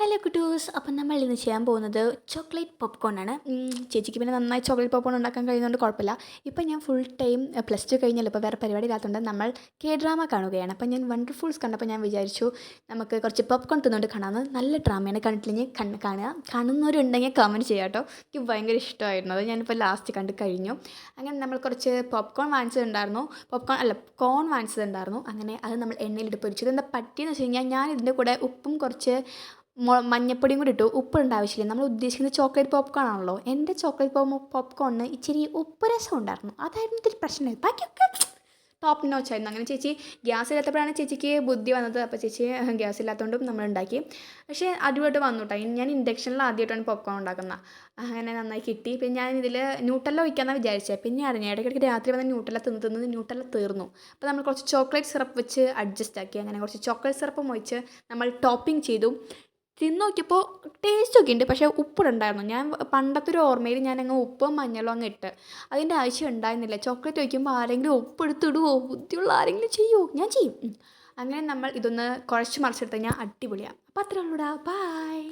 Hello കുട്ടൂസ്. അപ്പം നമ്മൾ ഇന്ന് ചെയ്യാൻ പോകുന്നത് ചോക്ലേറ്റ് പോപ്കോൺ ആണ്. ചേച്ചിക്ക് പിന്നെ നന്നായി ചോക്ലേറ്റ് പോപ്കോൺ ഉണ്ടാക്കാൻ കഴിയുന്നതുകൊണ്ട് കുഴപ്പമില്ല. ഇപ്പം ഞാൻ ഫുൾ ടൈം +2 കഴിഞ്ഞാൽ ഇപ്പോൾ വേറെ പരിപാടി ഇല്ലാത്തതുകൊണ്ട് നമ്മൾ ഡ്രാമ കാണുകയാണ്. അപ്പം ഞാൻ വണ്ടർഫുൾസ് കണ്ടപ്പോൾ ഞാൻ വിചാരിച്ചു നമുക്ക് കുറച്ച് പോപ്കോൺ തിന്നുകൊണ്ട് കാണാമെന്ന്. നല്ല ഡ്രാമയാണ്, കണ്ടില്ലെങ്കിൽ കാണുന്നവരുണ്ടെങ്കിൽ കമൻറ്റ് ചെയ്യാം കേട്ടോ. എനിക്ക് ഭയങ്കര ഇഷ്ടമായിരുന്നു അത്. ഞാനിപ്പോൾ ലാസ്റ്റ് കണ്ട് കഴിഞ്ഞു. അങ്ങനെ നമ്മൾ കുറച്ച് പോപ്കോൺ വാങ്ങിച്ചതുണ്ടായിരുന്നു. കോൺ വാങ്ങിച്ചതുണ്ടായിരുന്നു. അങ്ങനെ അത് നമ്മൾ എണ്ണയിലിട്ട് പൊരിച്ചു. ഇതെന്താ പറ്റിയെന്ന് വെച്ച് കഴിഞ്ഞാൽ ഞാൻ ഇതിൻ്റെ കൂടെ ഉപ്പും കുറച്ച് മഞ്ഞപ്പൊടിയും കൂടി ഇട്ടു. ഉപ്പിടേണ്ട ആവശ്യമില്ല, നമ്മൾ ഉദ്ദേശിക്കുന്നത് ചോക്ലേറ്റ് പോപ്കോൺ ആണല്ലോ. എൻ്റെ ചോക്ലേറ്റ് പോപ്കോണിന് ഇച്ചിരി ഉപ്പ് രസം ഉണ്ടായിരുന്നു, അതായിരുന്നു ഇതിൽ പ്രശ്നം. ബാക്കിയൊക്കെ ടോപ്പ് നോച്ച് ആയിരുന്നു. അങ്ങനെ ചേച്ചി ഗ്യാസ് ഇല്ലാത്തപ്പോഴാണ് ചേച്ചിക്ക് ബുദ്ധി വന്നത്. അപ്പോൾ ചേച്ചി ഗ്യാസ് ഇല്ലാത്തതുകൊണ്ടും നമ്മൾ ഉണ്ടാക്കി. പക്ഷേ അടിപൊളിയായിട്ട് വന്നു കേട്ടോ. ഞാൻ ഇൻഡക്ഷനിൽ ആദ്യമായിട്ടാണ് പോപ്കോൺ ഉണ്ടാക്കുന്നത്. അങ്ങനെ നന്നായി കിട്ടി. പിന്നെ ഞാൻ ഇതിൽ ന്യൂട്ടല്ല ഒഴിക്കാമെന്നാണ് വിചാരിച്ചത്. പിന്നെ അറിഞ്ഞു ഇടയ്ക്കിടയ്ക്ക് രാത്രി വന്ന് ന്യൂട്ടല്ല തിന്ന് ന്യൂട്ടല്ല തീർന്നു. അപ്പോൾ നമ്മൾ കുറച്ച് ചോക്ലേറ്റ് സിറപ്പ് വെച്ച് അഡ്ജസ്റ്റ് ആക്കി. അങ്ങനെ കുറച്ച് ചോക്ലേറ്റ് സിറപ്പും ഒഴിച്ച് നമ്മൾ ടോപ്പിംഗ് ചെയ്തു. തിന്ന് നോക്കിയപ്പോൾ ടേസ്റ്റൊക്കെ ഉണ്ട്, പക്ഷേ ഉപ്പിടുണ്ടായിരുന്നു. ഞാൻ പണ്ടത്തെ ഒരു ഓർമ്മയിൽ ഞാനങ്ങ് ഉപ്പും മഞ്ഞളും അങ്ങ് ഇട്ട്. അതിൻ്റെ ആവശ്യം ഉണ്ടായിരുന്നില്ല. ചോക്ലേറ്റ് ഒഴിക്കുമ്പോൾ ആരെങ്കിലും ഉപ്പെടുത്തിടുവോ? ബുദ്ധിയുള്ള ആരെങ്കിലും ചെയ്യുമോ? ഞാൻ ചെയ്യും. അങ്ങനെ നമ്മൾ ഇതൊന്ന് കുഴച്ച് മറിച്ചെടുത്ത് കഴിഞ്ഞാൽ അടിപൊളിയാണ്. അപ്പോൾ അത്രേ ഉള്ളൂടാ. ബായ്.